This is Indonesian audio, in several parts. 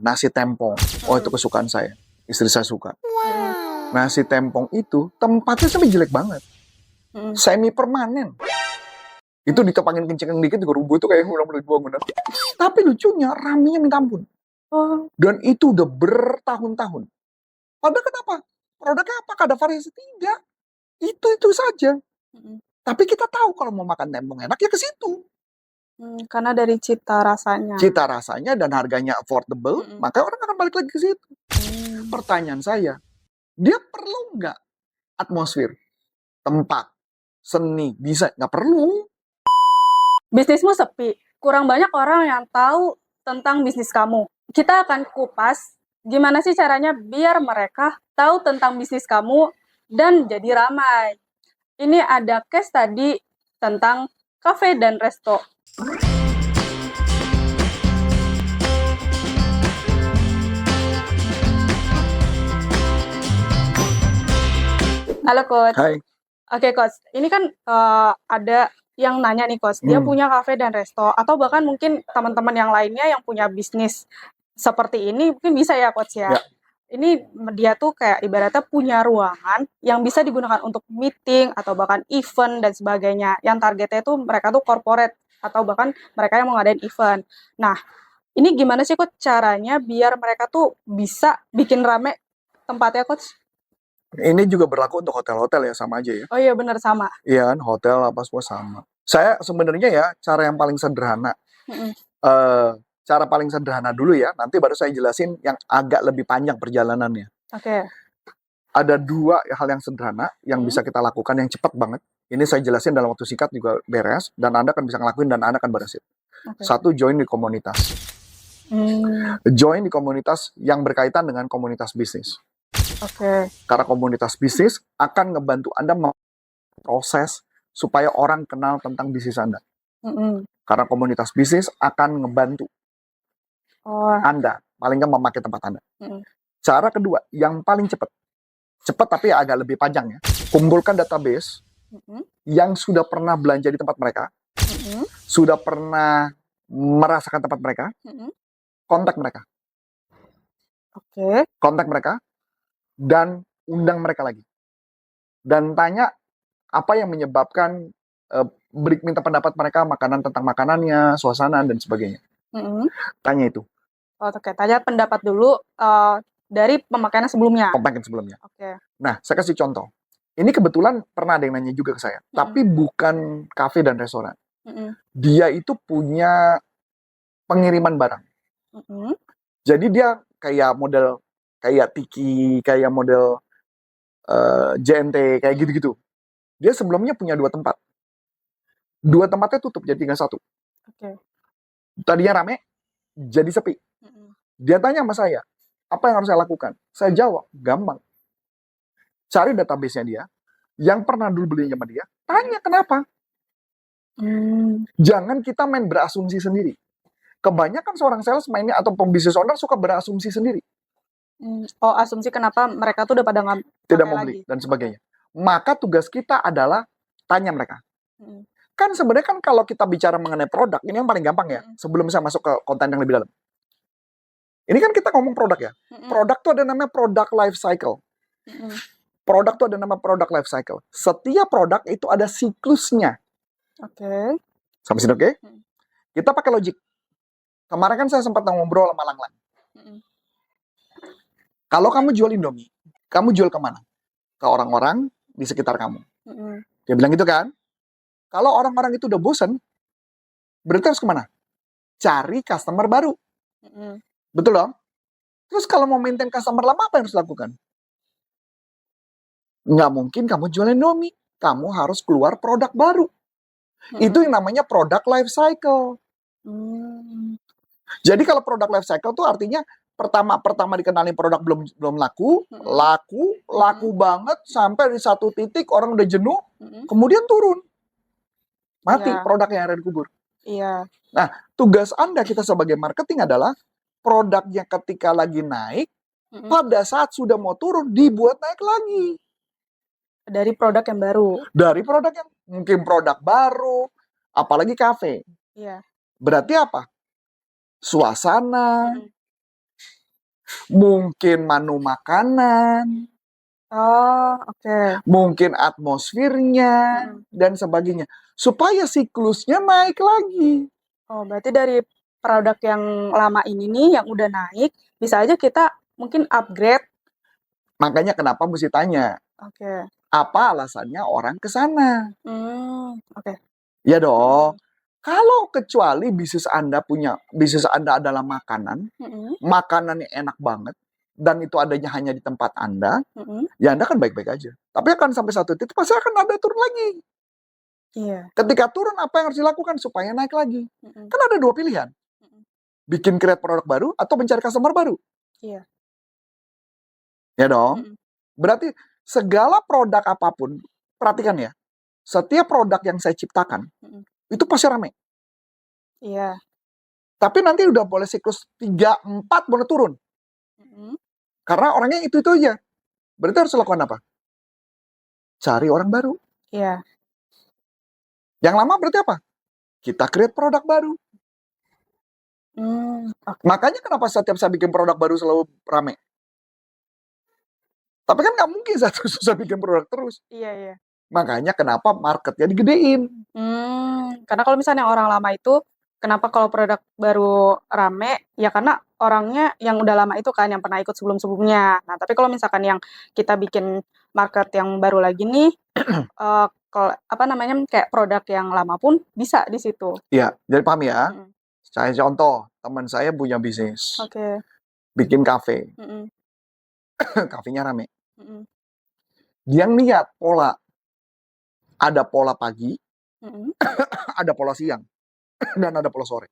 nasi tempong. Oh, itu kesukaan saya. Istri saya suka. Nasi tempong itu tempatnya sampai jelek banget. Semi permanen. Itu ditepangin kenceng dikit juga rubuh itu kayak ulang-ulang bangunan. Tapi lucunya ramenya minta ampun. Dan itu udah bertahun-tahun. Padahal kenapa? Produknya apakah ada variasi? Tidak. Itu saja. Tapi kita tahu kalau mau makan tempong enak ya ke situ. Karena dari cita rasanya. Cita rasanya dan harganya affordable, maka orang akan balik lagi ke situ. Pertanyaan saya, dia perlu nggak atmosfer, tempat, seni, bisa? Nggak perlu. Bisnismu sepi, kurang banyak orang yang tahu tentang bisnis kamu. Kita akan kupas gimana sih caranya biar mereka tahu tentang bisnis kamu dan jadi ramai. Ini ada case tadi tentang kafe dan resto. Halo Coach. Hai. Oke Coach, ini kan ada yang nanya nih Coach, dia punya kafe dan resto, atau bahkan mungkin teman-teman yang lainnya yang punya bisnis seperti ini, mungkin bisa ya Coach ya. Ini dia tuh kayak ibaratnya punya ruangan yang bisa digunakan untuk meeting atau bahkan event dan sebagainya. Yang targetnya tuh mereka tuh corporate atau bahkan mereka yang mau ngadain event. Nah, ini gimana sih Coach caranya biar mereka tuh bisa bikin rame tempatnya Coach? Ini juga berlaku untuk hotel-hotel ya, sama aja ya. Oh iya benar sama. Iya kan, hotel apa semua sama. Saya sebenarnya ya cara yang paling sederhana. Cara paling sederhana dulu ya, nanti baru saya jelasin yang agak lebih panjang perjalanannya. Oke. Ada dua hal yang sederhana yang bisa kita lakukan yang cepat banget. Ini saya jelasin dalam waktu singkat juga beres, dan Anda kan bisa ngelakuin dan Anda akan berhasil. Satu, join di komunitas. Join di komunitas yang berkaitan dengan komunitas bisnis. Karena komunitas bisnis akan ngebantu Anda proses supaya orang kenal tentang bisnis Anda. Karena komunitas bisnis akan ngebantu Anda paling nggak memakai tempat Anda. Cara kedua yang paling cepat tapi agak lebih panjang ya, kumpulkan database yang sudah pernah belanja di tempat mereka, sudah pernah merasakan tempat mereka, kontak mereka. Kontak mereka dan undang mereka lagi. Dan tanya apa yang menyebabkan minta pendapat mereka, makanan tentang makanannya, suasana, dan sebagainya. Tanya itu. Tanya pendapat dulu dari pemakaian sebelumnya. Nah, saya kasih contoh. Ini kebetulan pernah ada yang nanya juga ke saya. Tapi bukan kafe dan restoran. Dia itu punya pengiriman barang. Jadi dia kayak model kayak Tiki, kayak model JNT, kayak gitu-gitu. Dia sebelumnya punya 2 tempat. 2 tempatnya tutup, jadi tinggal 1. Tadinya rame, jadi sepi. Dia tanya sama saya, apa yang harus saya lakukan? Saya jawab, gampang. Cari database-nya dia, yang pernah dulu beli sama dia, tanya kenapa. Jangan kita main berasumsi sendiri. Kebanyakan seorang sales mainnya atau pembisnis owner suka berasumsi sendiri. Asumsi kenapa mereka tuh udah pada tidak mau beli dan sebagainya. Maka tugas kita adalah tanya mereka. Kan sebenarnya kan kalau kita bicara mengenai produk, ini yang paling gampang ya, sebelum saya masuk ke konten yang lebih dalam. Ini kan kita ngomong produk ya. Produk tuh ada namanya product life cycle. Produk tuh ada nama product life cycle. Setiap produk itu ada siklusnya. Sampai sini oke? Kita pakai logik. Kemarin kan saya sempat ngobrol sama Lang-Lang. Kalau kamu jual Indomie, kamu jual kemana? Ke orang-orang di sekitar kamu. Dia bilang gitu kan? Kalau orang-orang itu udah bosan, berarti harus kemana? Cari customer baru. Betul dong? Terus kalau mau maintain customer lama, apa yang harus dilakukan? Nggak mungkin kamu jual Indomie. Kamu harus keluar produk baru. Itu yang namanya product life cycle. Jadi kalau product life cycle itu artinya pertama dikenalin produk belum laku banget sampai di satu titik orang udah jenuh, kemudian turun, mati produknya yang ada di kubur. Nah, tugas Anda kita sebagai marketing adalah produknya ketika lagi naik, pada saat sudah mau turun dibuat naik lagi dari produk yang baru. Dari produk yang mungkin produk baru, apalagi kafe. Berarti apa? suasana, mungkin menu makanan, mungkin atmosfernya, dan sebagainya. Supaya siklusnya naik lagi. Oh, berarti dari produk yang lama ini nih, yang udah naik, bisa aja kita mungkin upgrade. Makanya kenapa mesti tanya, apa alasannya orang ke sana? Ya dong. Kalau kecuali bisnis Anda adalah makanan, makanannya enak banget, dan itu adanya hanya di tempat Anda, ya Anda kan baik-baik aja. Tapi akan sampai satu titik pasti akan ada turun lagi. Ketika turun, apa yang harus dilakukan supaya naik lagi? Kan ada dua pilihan. Bikin create produk baru atau mencari customer baru. Ya dong. Berarti segala produk apapun, perhatikan ya, setiap produk yang saya ciptakan, itu pasti rame. Tapi nanti udah boleh siklus 3-4 boleh turun. Karena orangnya itu aja. Berarti harus lakukan apa? Cari orang baru. Yang lama berarti apa? Kita create produk baru. Makanya kenapa setiap saya bikin produk baru selalu rame? Tapi kan nggak mungkin satu susah bikin produk terus. Makanya kenapa marketnya digedein. Karena kalau misalnya orang lama itu, kenapa kalau produk baru rame, ya karena orangnya yang udah lama itu kan, yang pernah ikut sebelum-sebelumnya. Nah, tapi kalau misalkan yang kita bikin market yang baru lagi nih, kayak produk yang lama pun bisa di situ. Iya, jadi paham ya. Saya contoh, teman saya punya bisnis. Bikin kafe. Kafenya rame. Dia lihat pola. Ada pola pagi, ada pola siang, dan ada pola sore.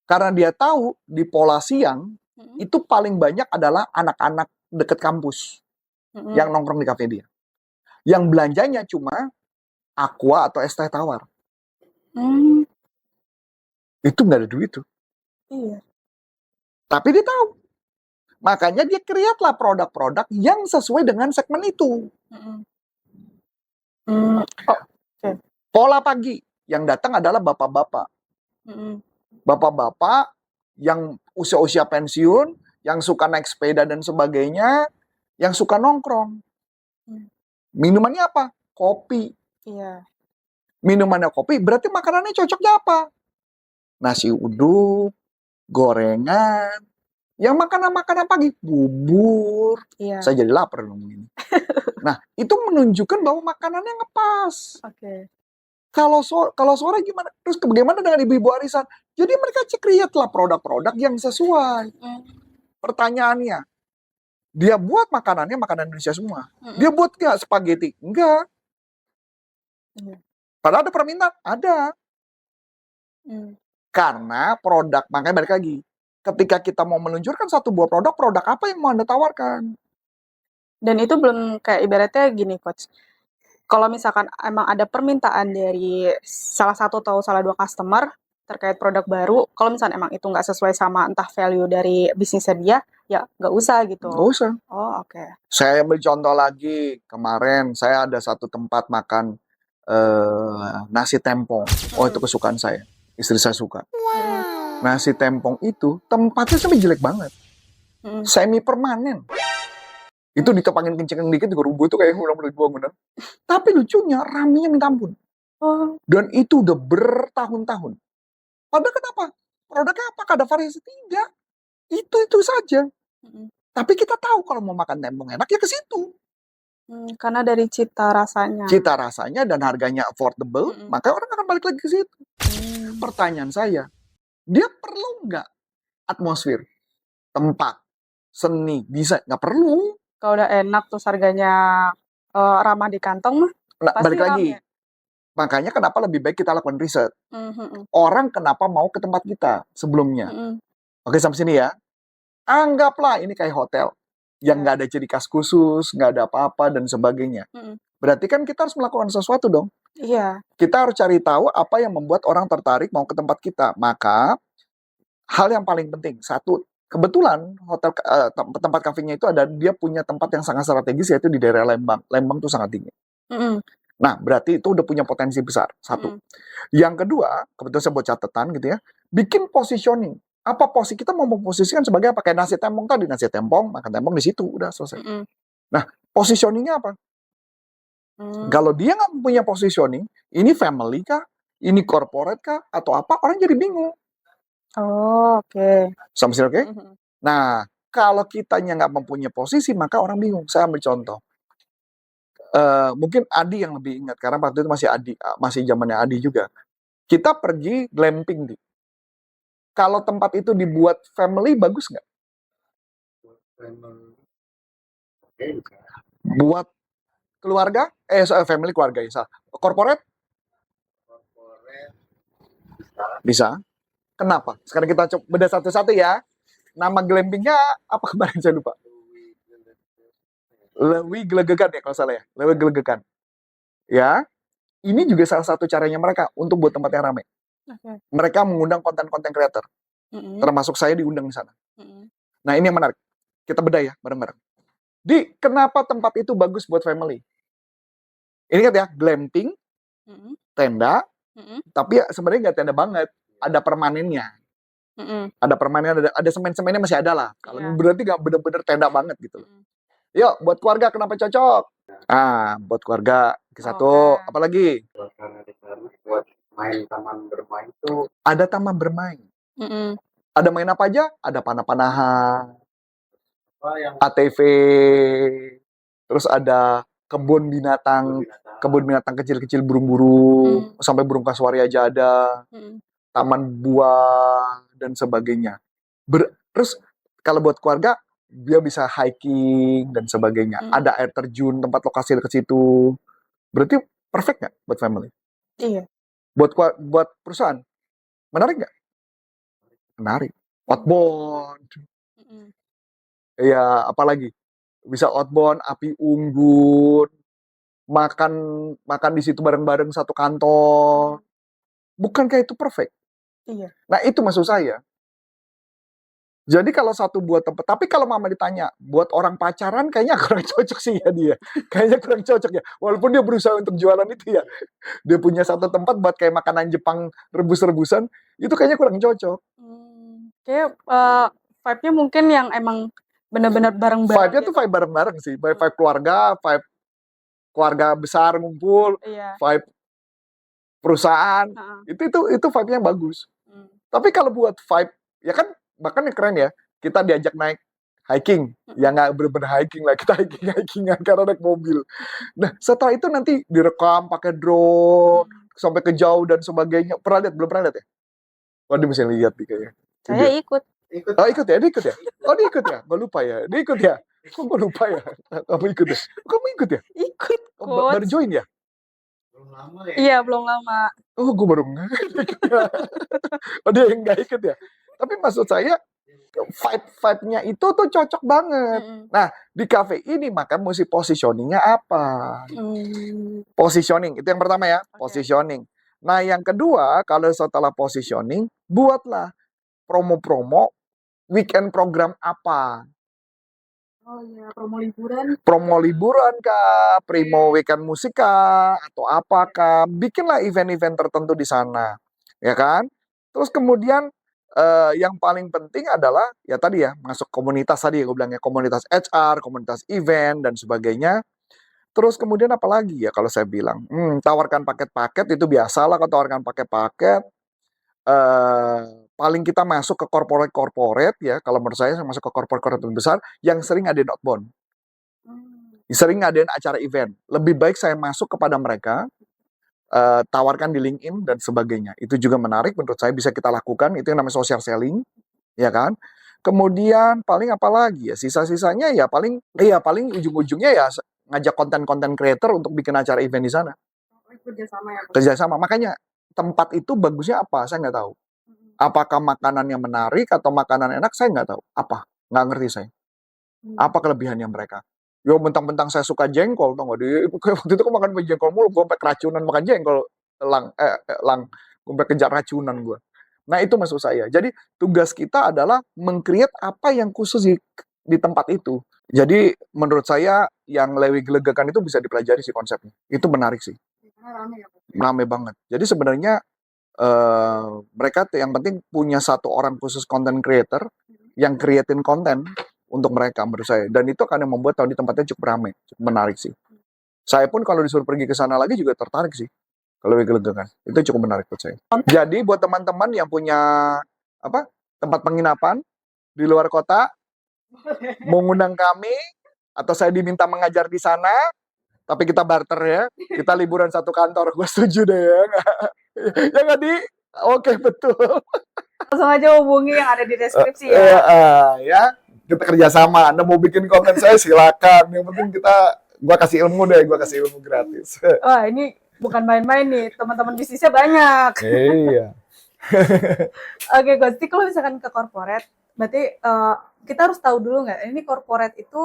Karena dia tahu di pola siang, itu paling banyak adalah anak-anak deket kampus yang nongkrong di kafe dia. Yang belanjanya cuma aqua atau es teh tawar. Itu nggak ada duit tuh. Tapi dia tahu. Makanya dia create lah produk-produk yang sesuai dengan segmen itu. Pola pagi yang datang adalah bapak-bapak. Bapak-bapak yang usia-usia pensiun, yang suka naik sepeda dan sebagainya, yang suka nongkrong. Minumannya apa? Kopi. Minumannya kopi, berarti makanannya cocoknya apa? Nasi uduk, gorengan, yang makanan-makanan pagi, bubur. Saya jadi lapar ngomongin. Nah, itu menunjukkan bahwa makanannya ngepas. Kalau sore gimana? Terus bagaimana dengan ibu-ibu arisan? Jadi mereka create lah produk-produk yang sesuai. Pertanyaannya, dia buat makanannya makanan Indonesia semua. Dia buat nggak spaghetti? Enggak. Padahal ada permintaan? Ada. Karena produk, makanya balik lagi. Ketika kita mau meluncurkan satu buah produk apa yang mau Anda tawarkan? Dan itu belum kayak ibaratnya gini, Coach. Kalau misalkan emang ada permintaan dari salah satu atau salah dua customer terkait produk baru, kalau misalnya emang itu nggak sesuai sama entah value dari bisnisnya dia, ya nggak usah gitu. Nggak usah. Oke. Saya ambil contoh lagi. Kemarin saya ada satu tempat makan nasi tempong. Oh, itu kesukaan saya. Istri saya suka. Nasi tempong itu tempatnya sampai jelek banget. Semi permanen. Itu ditepangin kenceng dikit juga rubuh itu kayak udah dibuang. Tapi lucunya ramenya minta ampun. Dan itu udah bertahun-tahun. Padahal kenapa? Produknya apakah ada variasi? Tidak. Itu saja. Tapi kita tahu kalau mau makan tempong enak ya ke situ. Karena dari cita rasanya. Cita rasanya dan harganya affordable, maka orang akan balik lagi ke situ. Pertanyaan saya, dia perlu nggak atmosfer, tempat, seni, bisa? Nggak perlu. Kalau udah enak terus harganya ramah di kantong mah, Nah, pasti balik lagi. rame. Makanya kenapa lebih baik kita lakukan riset. Orang kenapa mau ke tempat kita sebelumnya. Oke, sampai sini ya. Anggaplah ini kayak hotel. Yang nggak ada ciri khas khusus, nggak ada apa-apa, dan sebagainya. Berarti kan kita harus melakukan sesuatu dong. Iya. Kita harus cari tahu apa yang membuat orang tertarik mau ke tempat kita. Maka, hal yang paling penting, satu, kebetulan hotel tempat kafenya itu dia punya tempat yang sangat strategis, yaitu di daerah Lembang. Lembang tuh sangat tinggi. Nah, berarti itu udah punya potensi besar, satu. Yang kedua, kebetulan saya buat catatan gitu ya, bikin positioning. Apa posisi kita mau memposisikan sebagai apa? Kayak nasi tempong tadi, nasi tempong, makan tempong di situ, udah selesai. Nah, positioningnya apa? Kalau dia nggak punya positioning, ini family kah? Ini corporate kah? Atau apa? Orang jadi bingung. Oh, oke. Sama sih, oke? Nah, kalau kitanya nggak mempunyai posisi, maka orang bingung. Saya ambil contoh. Mungkin Adi yang lebih ingat, karena waktu itu masih zamannya Adi juga. Kita pergi glamping, Di. Kalau tempat itu dibuat family, bagus nggak? Buat keluarga? Family keluarga ya. Corporate? Bisa. Kenapa? Sekarang kita coba beda satu-satu ya. Nama glampingnya apa kemarin saya lupa. Lewi Gelegekan ya kalau salah ya. Lewi Gelegekan. Ya, ini juga salah satu caranya mereka untuk buat tempat yang ramai. Mereka mengundang konten-konten creator. Termasuk saya diundang di sana. Nah, ini yang menarik. Kita bedah ya, bareng-bareng. Kenapa tempat itu bagus buat family? Ini kan ya, glamping, tenda, tapi ya sebenarnya nggak tenda banget. Ada permanennya. Ada permanen, ada semen-semennya masih ada lah. Kalau berarti nggak bener-bener tenda banget gitu. Yuk, buat keluarga kenapa cocok? Buat keluarga satu, apalagi? Buat main taman bermain itu. Ada taman bermain. Ada main apa aja? Ada panah-panahan, ATV, terus ada kebun binatang kecil-kecil, burung-burung, sampai burung kasuari aja ada, taman buah dan sebagainya. Terus kalau buat keluarga dia bisa hiking dan sebagainya. Ada air terjun, tempat lokasi ke situ. Berarti perfect nggak buat family? Iya. Buat perusahaan, menarik nggak? Menarik. Outbound. Ya, apalagi? Bisa outbound, api unggun, makan di situ bareng-bareng satu kantor. Bukankah itu perfect? Iya. Nah, itu maksud saya. Jadi kalau satu buat tempat, tapi kalau mama ditanya, buat orang pacaran kayaknya kurang cocok sih ya dia. Kayaknya kurang cocok ya. Walaupun dia berusaha untuk jualan itu ya. Dia punya satu tempat buat kayak makanan Jepang rebus-rebusan, itu kayaknya kurang cocok. Kayak vibe-nya mungkin yang emang benar-benar bareng-bareng. Vibe-nya tuh vibe bareng-bareng sih. Vibe keluarga, vibe keluarga besar ngumpul, vibe perusahaan. Itu vibe-nya bagus. Tapi kalau buat vibe, ya kan bahkan yang keren ya, kita diajak naik hiking, ya nggak bener-bener hiking lah, kita hiking-hikingan karena naik mobil. Nah, setelah itu nanti direkam pakai drone, sampai ke jauh dan sebagainya. Pernah lihat? Belum pernah lihat ya? Oh, dia mesti lihat nih kayaknya. Saya ikut. Oh, ikut ya? Dia ikut ya? Oh, dia ikut ya? Gue lupa ya. Dia ikut ya? Kok gue lupa ya? Kamu ikut ya? Kamu ikut ya? Ikut, oh, baru join ya? Belum lama ya? Iya, belum lama. Oh, gue baru oh, dia yang nggak ikut ya? Tapi maksud saya, vibe-nya itu tuh cocok banget. Nah, di cafe ini maka mesti positioningnya apa? Positioning, itu yang pertama ya, positioning. Nah, yang kedua, kalau setelah positioning, buatlah promo-promo weekend program apa? Oh iya, promo liburan. Promo liburan kah, promo weekend musik kah, atau apakah? Bikinlah event-event tertentu di sana, ya kan? Terus kemudian yang paling penting adalah ya tadi ya, masuk komunitas tadi ya gue bilangnya, komunitas HR, komunitas event dan sebagainya. Terus kemudian apa lagi ya kalau saya bilang, tawarkan paket-paket itu biasalah kalau tawarkan paket-paket. Paling kita masuk ke corporate ya, kalau menurut saya masuk ke corporate besar yang sering ngadain outbound. Sering ngadain acara event. Lebih baik saya masuk kepada mereka, tawarkan di LinkedIn dan sebagainya. Itu juga menarik menurut saya, bisa kita lakukan, itu yang namanya social selling, ya kan? Kemudian paling apa lagi ya, sisa-sisanya ya paling ujung-ujungnya ya ngajak konten-konten creator untuk bikin acara event di sana. Kerjasama ya? Kerjasama, makanya tempat itu bagusnya apa, saya nggak tahu. Apakah makanannya menarik atau makanan enak, saya nggak tahu. Apa? Nggak ngerti saya. Apa kelebihannya mereka? Yo, mentang-mentang saya suka jengkol, tau nggak? Waktu itu aku makan jengkol mulu, gue sampai keracunan makan jengkol. Gue sampai kejar racunan gue. Nah, itu maksud saya. Jadi, tugas kita adalah meng-create apa yang khusus di tempat itu. Jadi, menurut saya, yang Lewi Gelegekan itu bisa dipelajari sih konsepnya. Itu menarik sih. Rame banget. Jadi sebenarnya mereka yang penting punya satu orang khusus content creator yang creating konten untuk mereka menurut saya. Dan itu akan yang membuat tadi tempatnya cukup ramai, cukup menarik sih. Saya pun kalau disuruh pergi ke sana lagi juga tertarik sih. Kalau kan itu cukup menarik buat saya. Jadi buat teman-teman yang punya tempat penginapan di luar kota, mengundang kami atau saya diminta mengajar di sana, tapi kita barter ya, kita liburan satu kantor, gue setuju deh ya. Ya nggak di? Oke, betul. Langsung aja hubungi yang ada di deskripsi ya. Ya, kita kerjasama. Anda mau bikin konten saya silakan. Yang penting gue kasih ilmu deh, gue kasih ilmu gratis. Wah, ini bukan main-main nih, teman-teman bisnisnya banyak. Iya. Oke, Coach, kalau misalkan ke corporate, berarti kita harus tahu dulu nggak, ini corporate itu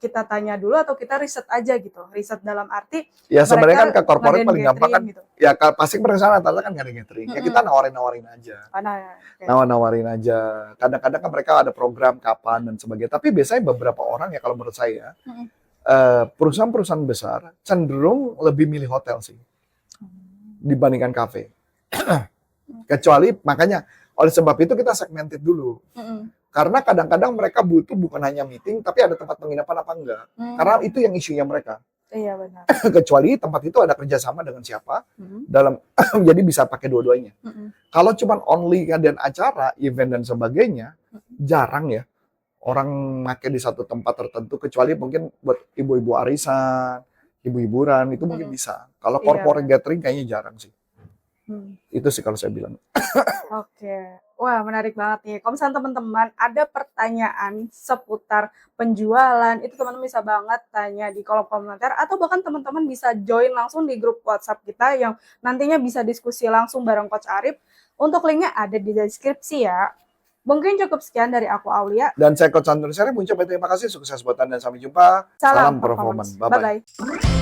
kita tanya dulu atau kita riset aja gitu? Riset dalam arti ya sebenarnya kan ke corporate paling gampang kan gitu. Ya pasti perasaan antara kan ngadain gathering. Ya kita nawarin aja. Nawarin aja. Kadang-kadang kan mereka ada program kapan dan sebagainya. Tapi biasanya beberapa orang ya kalau menurut saya perusahaan-perusahaan besar cenderung lebih milih hotel sih dibandingkan kafe. Kecuali makanya oleh sebab itu kita segmented dulu. Karena kadang-kadang mereka butuh bukan hanya meeting, tapi ada tempat penginapan apa enggak. Karena itu yang isunya mereka. Iya benar. Kecuali tempat itu ada kerjasama dengan siapa, dalam jadi bisa pakai dua-duanya. Kalau cuma only dan acara, event dan sebagainya, jarang ya orang pakai di satu tempat tertentu. Kecuali mungkin buat ibu-ibu arisan, ibu-hiburan itu mungkin bisa. Kalau corporate gathering kayaknya jarang sih. Itu sih kalau saya bilang. Oke. Wah, menarik banget nih. Kalau misalnya teman-teman ada pertanyaan seputar penjualan, itu teman-teman bisa banget tanya di kolom komentar atau bahkan teman-teman bisa join langsung di grup WhatsApp kita yang nantinya bisa diskusi langsung bareng Coach Arif. Untuk linknya ada di deskripsi ya. Mungkin cukup sekian dari aku, Aulia. Dan saya Coach Antoni Syarif, terima kasih, sukses buat Anda, sampai jumpa. Salam performance. Bye-bye.